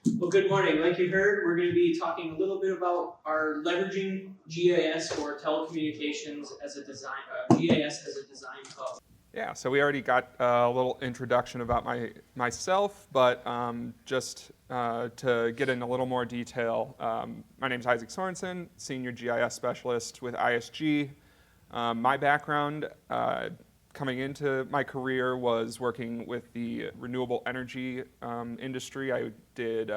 Well, good morning. Like you heard, we're going to be talking a little bit about our leveraging GIS for telecommunications as a design, GIS as a design hub. Yeah, so we already got a little introduction about myself, but just to get in a little more detail, my name is Isaac Sorensen, Senior GIS Specialist with ISG. My background coming into my career was working with the renewable energy industry. I did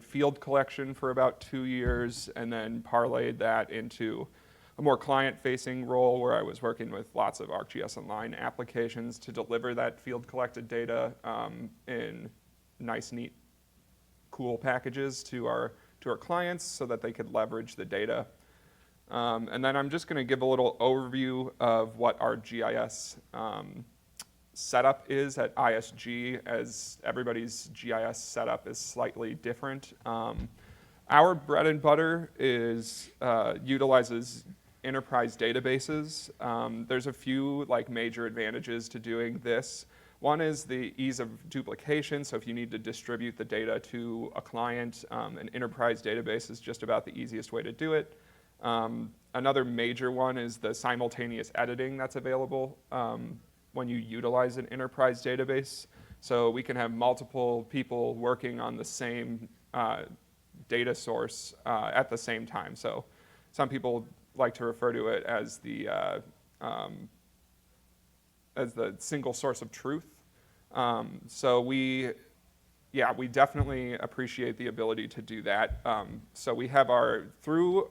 field collection for about 2 years and then parlayed that into a more client-facing role where I was working with lots of ArcGIS Online applications to deliver that field collected data in nice, neat, cool packages to our clients so that they could leverage the data. And then I'm just going to give a little overview of what our GIS setup is at ISG, as everybody's GIS setup is slightly different. Our bread and butter utilizes enterprise databases. There's a few major advantages to doing this. One is the ease of duplication. So if you need to distribute the data to a client, an enterprise database is just about the easiest way to do it. Another major one is the simultaneous editing that's available when you utilize an enterprise database. So we can have multiple people working on the same data source at the same time. So some people like to refer to it as the single source of truth. So we definitely appreciate the ability to do that. So we have through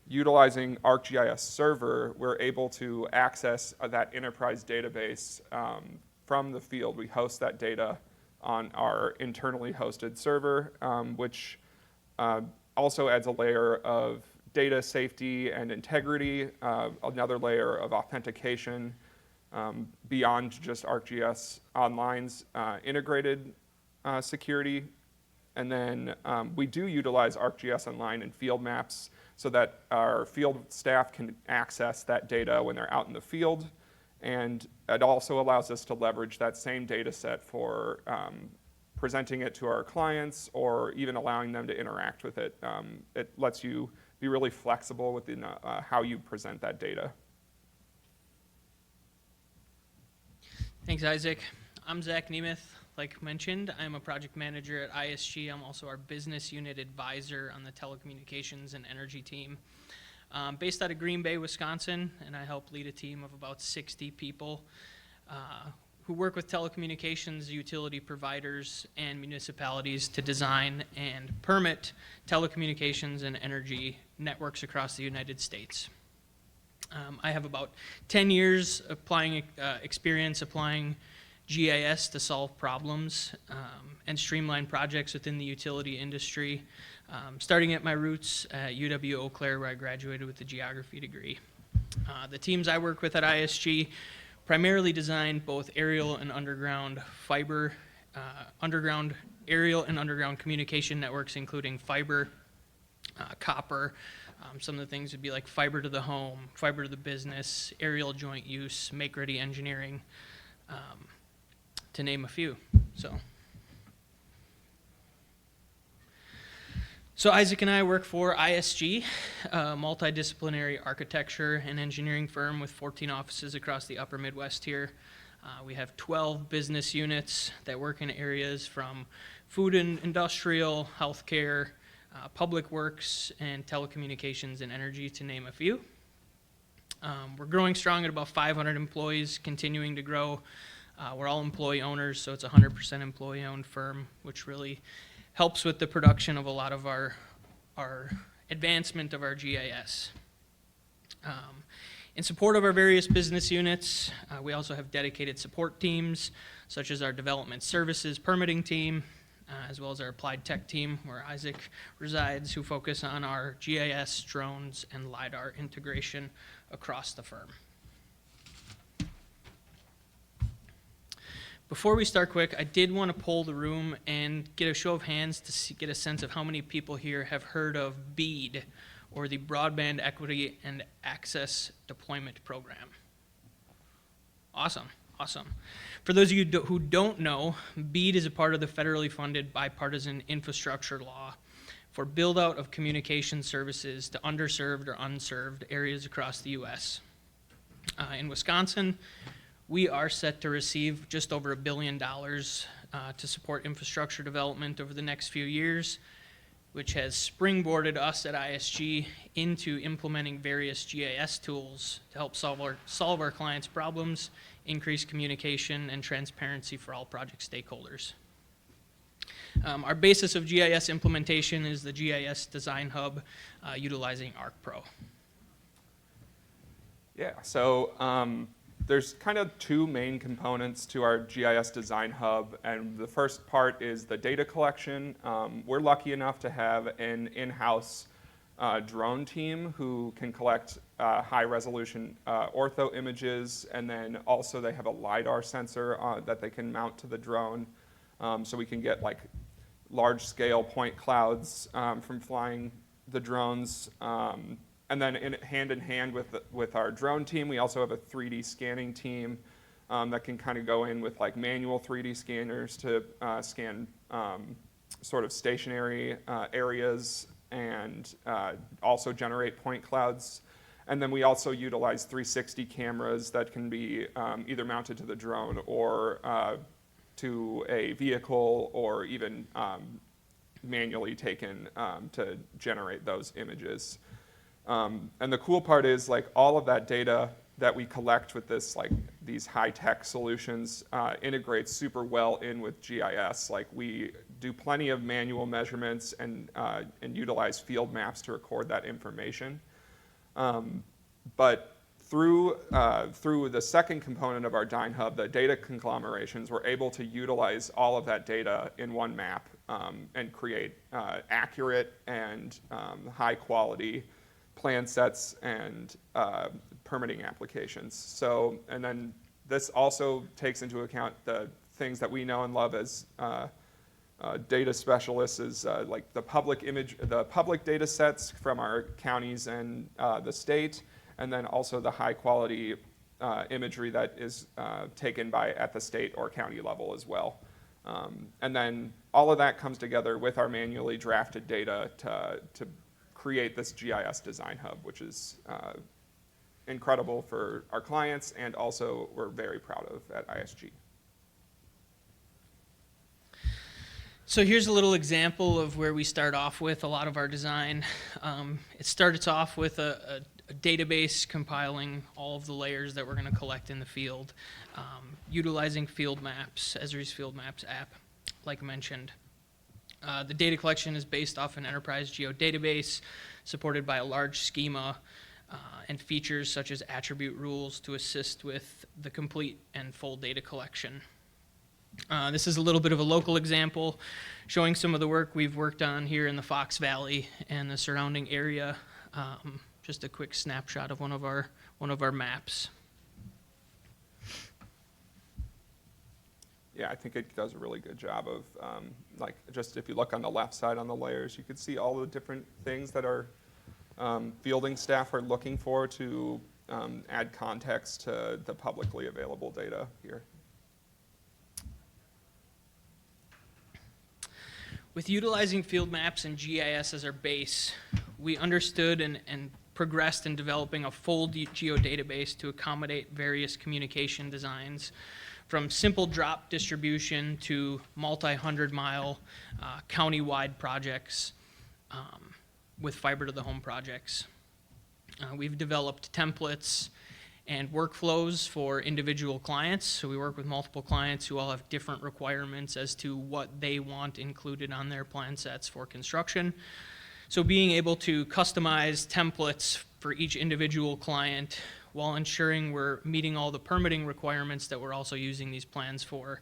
utilizing ArcGIS Server, we're able to access that enterprise database from the field. We host that data on our internally hosted server, which also adds a layer of data safety and integrity, another layer of authentication beyond just ArcGIS Online's integrated security. And then we do utilize ArcGIS Online and field maps so that our field staff can access that data when they're out in the field. And it also allows us to leverage that same data set for presenting it to our clients or even allowing them to interact with it. It lets you be really flexible within how you present that data. Thanks, Isaac. I'm Zach Nemeth. Like mentioned, I'm a project manager at ISG. I'm also our business unit advisor on the telecommunications and energy team. Based out of Green Bay, Wisconsin, and I help lead a team of about 60 people who work with telecommunications, utility providers, and municipalities to design and permit telecommunications and energy networks across the United States. I have about 10 years experience applying GIS to solve problems and streamline projects within the utility industry, starting at my roots at UW Eau Claire, where I graduated with a geography degree. The teams I work with at ISG primarily design both aerial and underground fiber, aerial and underground communication networks, including fiber, copper. Some of the things would be like fiber to the home, fiber to the business, aerial joint use, make-ready engineering, to name a few. So Isaac and I work for ISG, a multidisciplinary architecture and engineering firm with 14 offices across the upper Midwest here. We have 12 business units that work in areas from food and industrial, healthcare, public works, and telecommunications and energy, to name a few. We're growing strong at about 500 employees, continuing to grow. We're all employee owners, so it's a 100% employee-owned firm, which really helps with the production of a lot of our advancement of our GIS. In support of our various business units, we also have dedicated support teams, such as our development services permitting team, as well as our applied tech team, where Isaac resides, who focus on our GIS, drones, and LiDAR integration across the firm. Before we start quick, I did want to poll the room and get a show of hands to get a sense of how many people here have heard of BEAD, or the Broadband Equity and Access Deployment Program. Awesome. Awesome. For those of you who don't know, BEAD is a part of the federally funded bipartisan infrastructure law for build-out of communication services to underserved or unserved areas across the U.S. In Wisconsin, we are set to receive just over $1 billion to support infrastructure development over the next few years, which has springboarded us at ISG into implementing various GIS tools to help solve our clients' problems, increase communication and transparency for all project stakeholders. Our basis of GIS implementation is the GIS Design Hub utilizing ArcGIS Pro. Yeah, so there's kind of two main components to our GIS Design Hub, and the first part is the data collection. We're lucky enough to have an in-house drone team who can collect high-resolution ortho images, and then also they have a LiDAR sensor that they can mount to the drone, so we can get like large-scale point clouds from flying the drones. And then hand in hand with our drone team, we also have a 3D scanning team that can kind of go in with like manual 3D scanners to scan sort of stationary areas and also generate point clouds. And then we also utilize 360 cameras that can be either mounted to the drone or to a vehicle, or even manually taken to generate those images. And the cool part is, like, all of that data that we collect with this, like, these high-tech solutions integrates super well in with GIS. Like, we do plenty of manual measurements and utilize field maps to record that information. But through the second component of our Design Hub, the data conglomerations, we're able to utilize all of that data in one map and create accurate and high-quality plan sets and permitting applications. So, and then this also takes into account the things that we know and love as data specialists, is like the public data sets from our counties and the state, and then also the high quality imagery that is taken at the state or county level as well. And then all of that comes together with our manually drafted data to create this GIS Design Hub, which is incredible for our clients, and also we're very proud of at ISG. So here's a little example of where we start off with a lot of our design. It starts off with a database compiling all of the layers that we're going to collect in the field, utilizing field maps, Esri's Field Maps app, like mentioned. The data collection is based off an enterprise geodatabase supported by a large schema and features such as attribute rules to assist with the complete and full data collection. This is a little bit of a local example showing some of the work we've worked on here in the Fox Valley and the surrounding area. Just a quick snapshot of one of our maps. Yeah, I think it does a really good job of, like, just if you look on the left side on the layers, you can see all the different things that our fielding staff are looking for to add context to the publicly available data here. With utilizing field maps and GIS as our base, we understood and progressed in developing a full geodatabase to accommodate various communication designs, from simple drop distribution to multi-hundred-mile county-wide projects with fiber-to-the-home projects. We've developed templates and workflows for individual clients. So we work with multiple clients who all have different requirements as to what they want included on their plan sets for construction. So being able to customize templates for each individual client while ensuring we're meeting all the permitting requirements that we're also using these plans for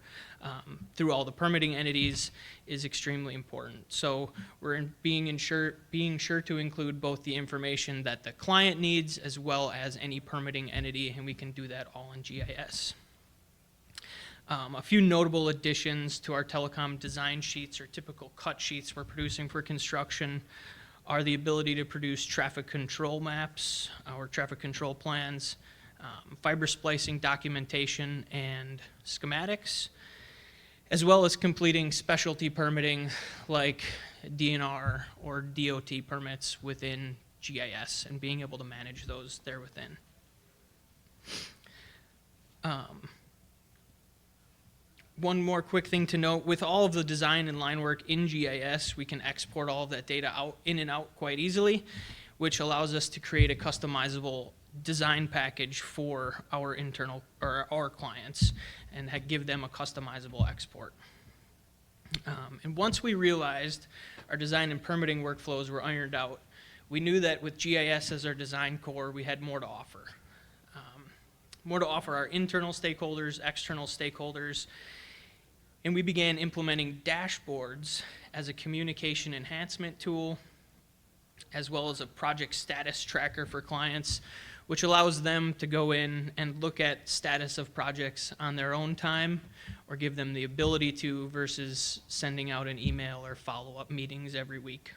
through all the permitting entities is extremely important. So we're being sure to include both the information that the client needs as well as any permitting entity, and we can do that all in GIS. A few notable additions to our telecom design sheets or typical cut sheets we're producing for construction are the ability to produce traffic control maps or traffic control plans, fiber splicing documentation and schematics, as well as completing specialty permitting like DNR or DOT permits within GIS and being able to manage those there within. One more quick thing to note, with all of the design and line work in GIS, we can export all of that data out in and out quite easily, which allows us to create a customizable design package for our internal or our clients and give them a customizable export. And once we realized our design and permitting workflows were ironed out, we knew that with GIS as our design core, we had more to offer. More to offer our internal stakeholders, external stakeholders, and we began implementing dashboards as a communication enhancement tool, as well as a project status tracker for clients, which allows them to go in and look at status of projects on their own time, or give them the ability to, versus sending out an email or follow-up meetings every week.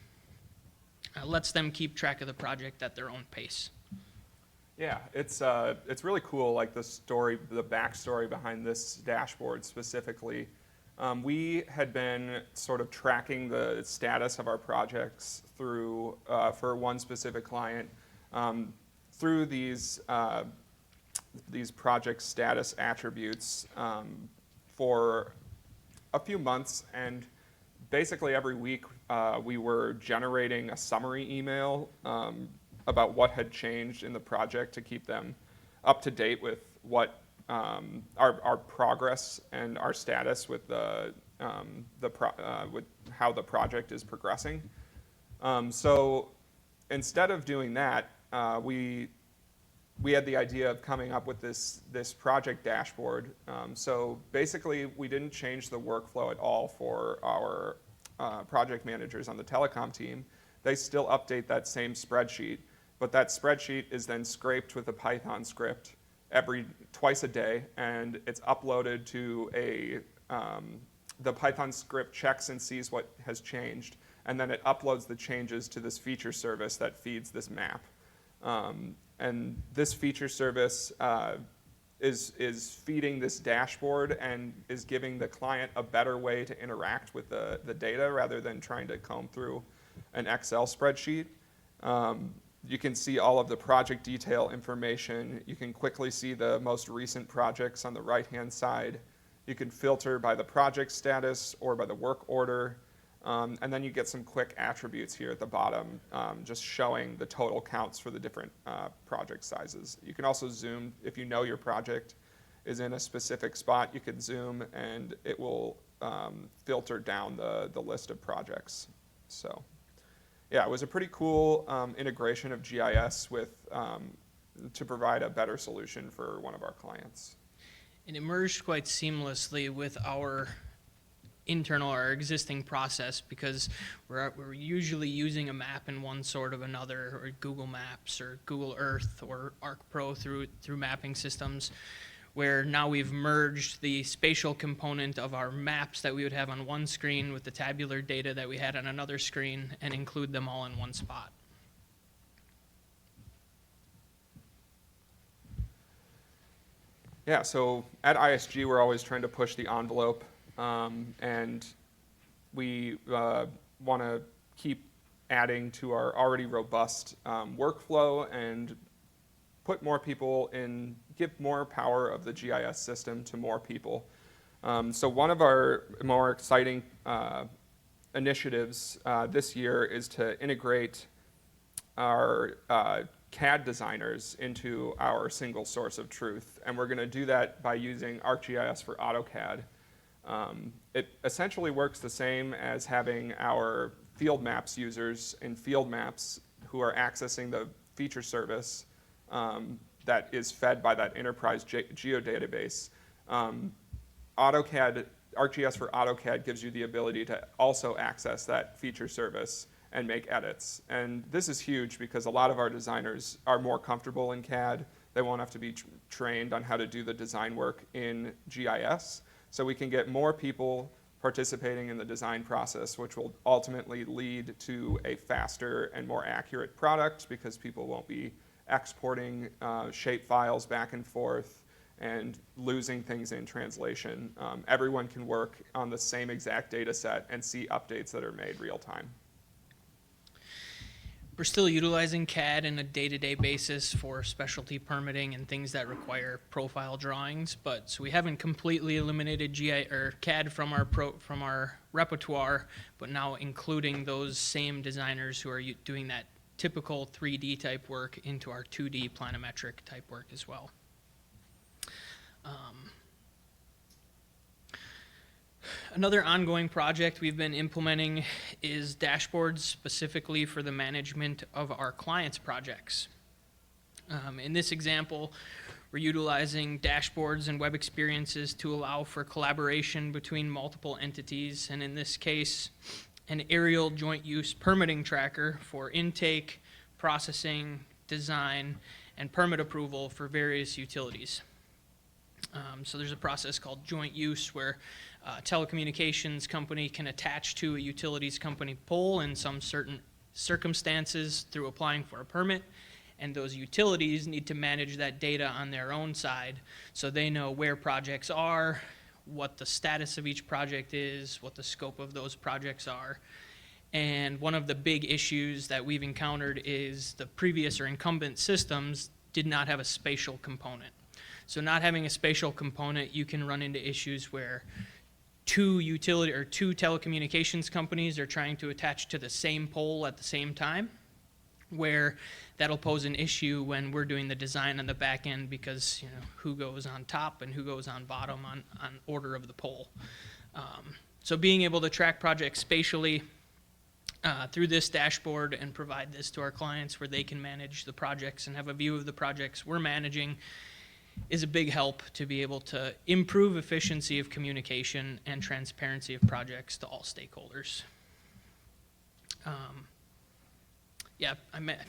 Lets them keep track of the project at their own pace. Yeah, it's really cool, like the backstory behind this dashboard specifically. We had been sort of tracking the status of our projects through, for one specific client, through these project status attributes for a few months, and basically every week we were generating a summary email about what had changed in the project to keep them up to date with what our progress and our status with with how the project is progressing. So instead of doing that, we had the idea of coming up with this project dashboard. So basically, we didn't change the workflow at all for our project managers on the telecom team. They still update that same spreadsheet, but that spreadsheet is then scraped with a Python script twice a day, and it's uploaded to the Python script checks and sees what has changed, and then it uploads the changes to this feature service that feeds this map. And this feature service is feeding this dashboard and is giving the client a better way to interact with the data rather than trying to comb through an Excel spreadsheet. You can see all of the project detail information. You can quickly see the most recent projects on the right-hand side. You can filter by the project status or by the work order. And then you get some quick attributes here at the bottom, just showing the total counts for the different project sizes. You can also zoom. If you know your project is in a specific spot, you can zoom and it will filter down the list of projects. So yeah, it was a pretty cool integration of GIS to provide a better solution for one of our clients. It emerged quite seamlessly with our existing process, because we're usually using a map in one sort of another, or Google Maps or Google Earth or ArcPro through mapping systems, where now we've merged the spatial component of our maps that we would have on one screen with the tabular data that we had on another screen and include them all in one spot. Yeah, so at ISG, we're always trying to push the envelope, and we want to keep adding to our already robust workflow and put more people in, give more power of the GIS system to more people. So one of our more exciting initiatives this year is to integrate our CAD designers into our single source of truth, and we're going to do that by using ArcGIS for AutoCAD. It essentially works the same as having our field maps users in field maps who are accessing the feature service that is fed by that enterprise geodatabase. ArcGIS for AutoCAD gives you the ability to also access that feature service and make edits. And this is huge because a lot of our designers are more comfortable in CAD. They won't have to be trained on how to do the design work in GIS. So we can get more people participating in the design process, which will ultimately lead to a faster and more accurate product because people won't be exporting shape files back and forth and losing things in translation. Everyone can work on the same exact data set and see updates that are made real time. We're still utilizing CAD in a day-to-day basis for specialty permitting and things that require profile drawings, but so we haven't completely eliminated CAD from our repertoire, but now including those same designers who are doing that typical 3D type work into our 2D planimetric type work as well. Another ongoing project we've been implementing is dashboards specifically for the management of our clients' projects. In this example, we're utilizing dashboards and web experiences to allow for collaboration between multiple entities, and in this case, an aerial joint use permitting tracker for intake, processing, design, and permit approval for various utilities. So there's a process called joint use where a telecommunications company can attach to a utilities company pole in some certain circumstances through applying for a permit, and those utilities need to manage that data on their own side so they know where projects are, what the status of each project is, what the scope of those projects are. And one of the big issues that we've encountered is the previous or incumbent systems did not have a spatial component. So not having a spatial component, you can run into issues where two telecommunications companies are trying to attach to the same pole at the same time, where that'll pose an issue when we're doing the design on the back end because who goes on top and who goes on bottom on order of the pole. So being able to track projects spatially through this dashboard and provide this to our clients where they can manage the projects and have a view of the projects we're managing is a big help to be able to improve efficiency of communication and transparency of projects to all stakeholders. I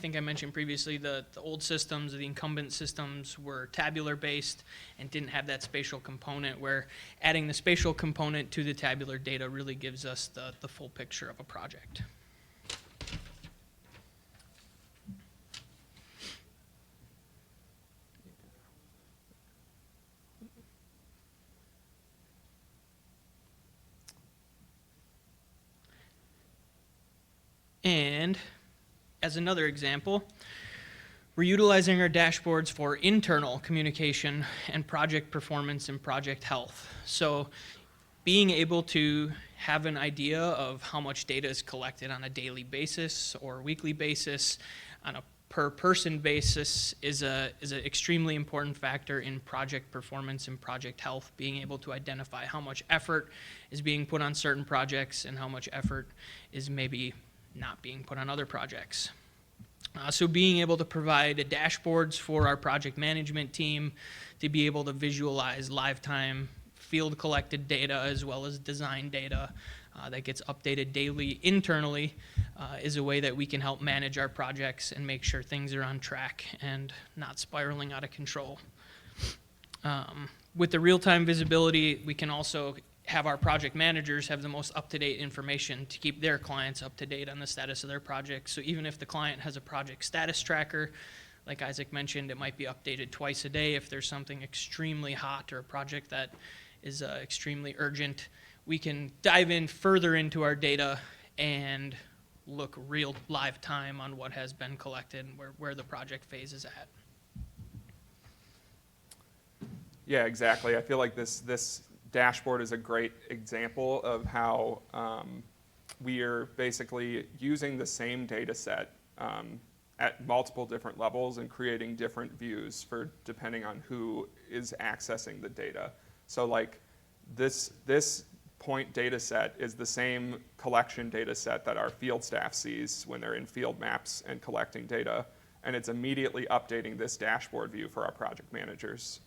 think I mentioned previously the old systems, the incumbent systems were tabular based and didn't have that spatial component, where adding the spatial component to the tabular data really gives us the full picture of a project. And as another example, we're utilizing our dashboards for internal communication and project performance and project health. So being able to have an idea of how much data is collected on a daily basis or weekly basis on a per person basis is an extremely important factor in project performance and project health, being able to identify how much effort is being put on certain projects and how much effort is maybe not being put on other projects. So being able to provide dashboards for our project management team to be able to visualize live time field collected data as well as design data that gets updated daily internally is a way that we can help manage our projects and make sure things are on track and not spiraling out of control. With the real-time visibility, we can also have our project managers have the most up-to-date information to keep their clients up to date on the status of their project. So even if the client has a project status tracker, like Isaac mentioned, it might be updated twice a day if there's something extremely hot or a project that is extremely urgent. We can dive in further into our data and look real live time on what has been collected and where the project phase is at. Yeah, exactly. I feel like this dashboard is a great example of how we are basically using the same data set at multiple different levels and creating different views for depending on who is accessing the data. So like this point data set is the same collection data set that our field staff sees when they're in field maps and collecting data, and it's immediately updating this dashboard view for our project managers.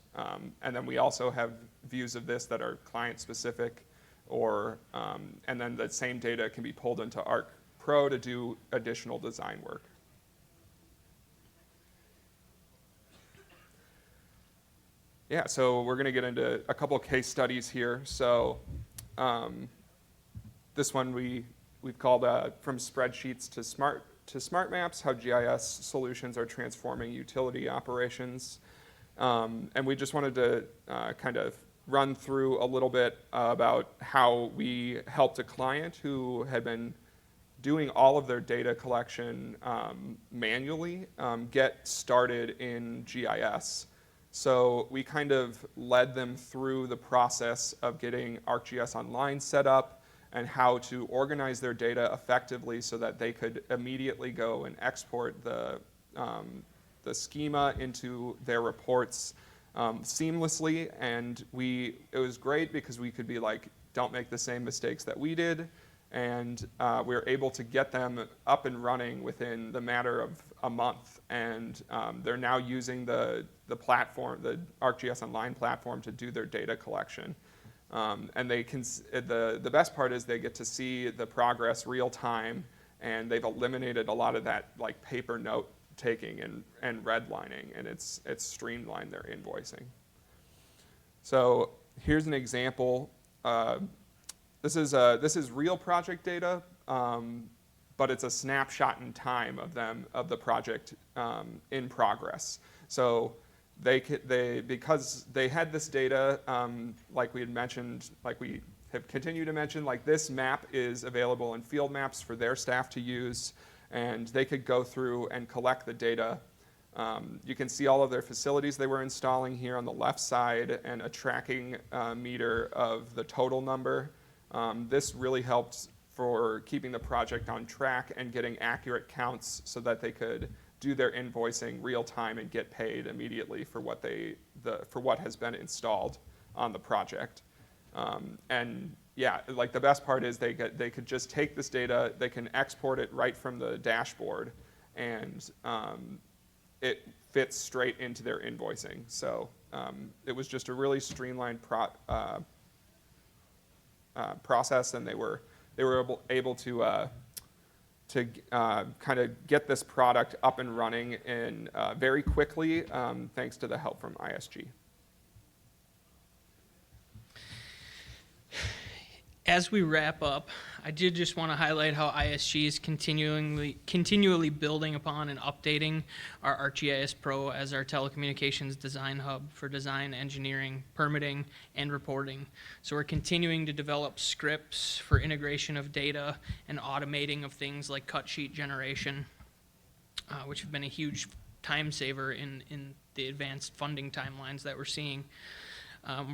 And then we also have views of this that are client specific, and then the same data can be pulled into ArcGIS Pro to do additional design work. Yeah, so we're going to get into a couple case studies here. So this one we've called From Spreadsheets to Smart to smart maps, how GIS solutions are transforming utility operations. And we just wanted to kind of run through a little bit about how we helped a client who had been doing all of their data collection manually get started in GIS. So we kind of led them through the process of getting ArcGIS Online set up and how to organize their data effectively so that they could immediately go and export the schema into their reports seamlessly. And it was great because we could be like, don't make the same mistakes that we did. And we were able to get them up and running within the matter of a month. And they're now using the platform, the ArcGIS Online platform, to do their data collection. And they can, the best part is they get to see the progress real time, and they've eliminated a lot of that like paper note taking and redlining, and it's streamlined their invoicing. So here's an example. This is real project data, but it's a snapshot in time of the project in progress. So because they had this data, like we had mentioned, like we have continued to mention, like this map is available in field maps for their staff to use, and they could go through and collect the data. You can see all of their facilities they were installing here on the left side, and a tracking meter of the total number. This really helped for keeping the project on track and getting accurate counts so that they could do their invoicing real time and get paid immediately for what has been installed on the project. And yeah, like the best part is they could just take this data, they can export it right from the dashboard, and it fits straight into their invoicing. So it was just a really streamlined process, and they were able to kind of get this product up and running very quickly, thanks to the help from ISG. As we wrap up, I did just want to highlight how ISG is continually building upon and updating our ArcGIS Pro as our telecommunications design hub for design, engineering, permitting, and reporting. So we're continuing to develop scripts for integration of data and automating of things like cut sheet generation, which have been a huge time saver in the advanced funding timelines that we're seeing.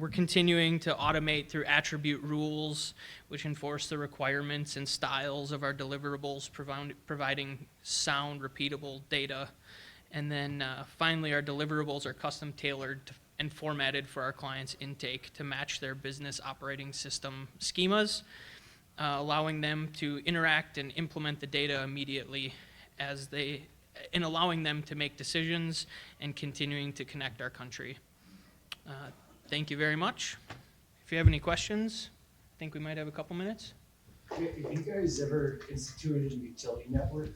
We're continuing to automate through attribute rules, which enforce the requirements and styles of our deliverables, providing sound, repeatable data. And then finally, our deliverables are custom tailored and formatted for our clients' intake to match their business operating system schemas, allowing them to interact and implement the data immediately and allowing them to make decisions and continuing to connect our country. Thank you very much. If you have any questions, I think we might have a couple minutes. Have you guys ever instituted a utility network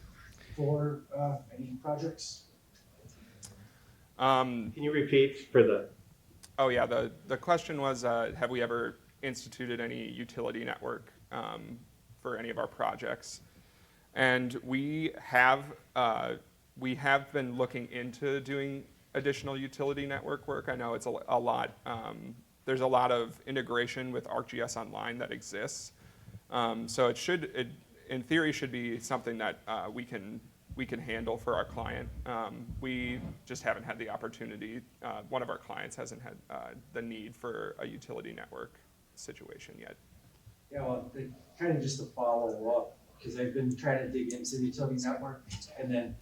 for any projects? Can you repeat for the? Oh yeah, the question was, have we ever instituted any utility network for any of our projects? And we have been looking into doing additional utility network work. I know it's a lot. There's a lot of integration with ArcGIS Online that exists. So it in theory should be something that we can handle for our client. We just haven't had the opportunity. One of our clients hasn't had the need for a utility network situation yet. Yeah, well, kind of just to follow up, because I've been trying to dig into the utility network, and then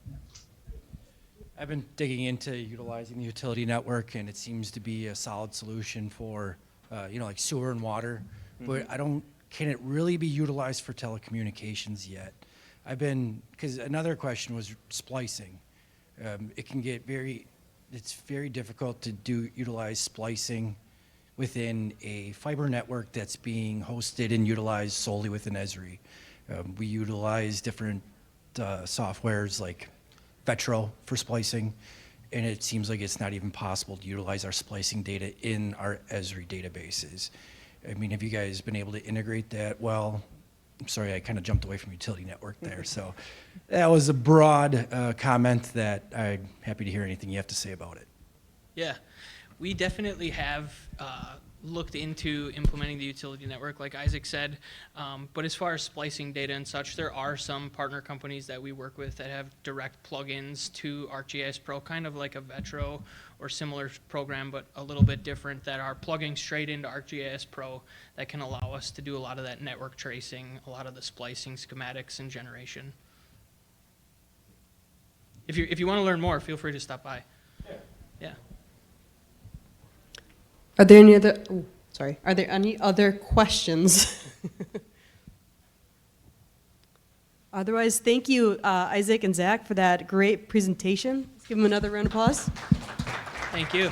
I've been digging into utilizing the utility network, and it seems to be a solid solution for, like sewer and water. But can it really be utilized for telecommunications yet? Because another question was splicing. It can get it's very difficult to utilize splicing within a fiber network that's being hosted and utilized solely within Esri. We utilize different softwares like Vetro for splicing, and it seems like it's not even possible to utilize our splicing data in our Esri databases. I mean, have you guys been able to integrate that well I'm sorry, I kind of jumped away from utility network there. So that was a broad comment that I'm happy to hear anything you have to say about it. Yeah, we definitely have looked into implementing the utility network, like Isaac said. But as far as splicing data and such, there are some partner companies that we work with that have direct plugins to ArcGIS Pro, kind of like a Vetro or similar program, but a little bit different, that are plugging straight into ArcGIS Pro that can allow us to do a lot of that network tracing, a lot of the splicing, schematics, and generation. If you want to learn more, feel free to stop by. Yeah. Are there any other, oh, sorry, are there any other questions? Otherwise, thank you, Isaac and Zach, for that great presentation. Let's give them another round of applause. Thank you.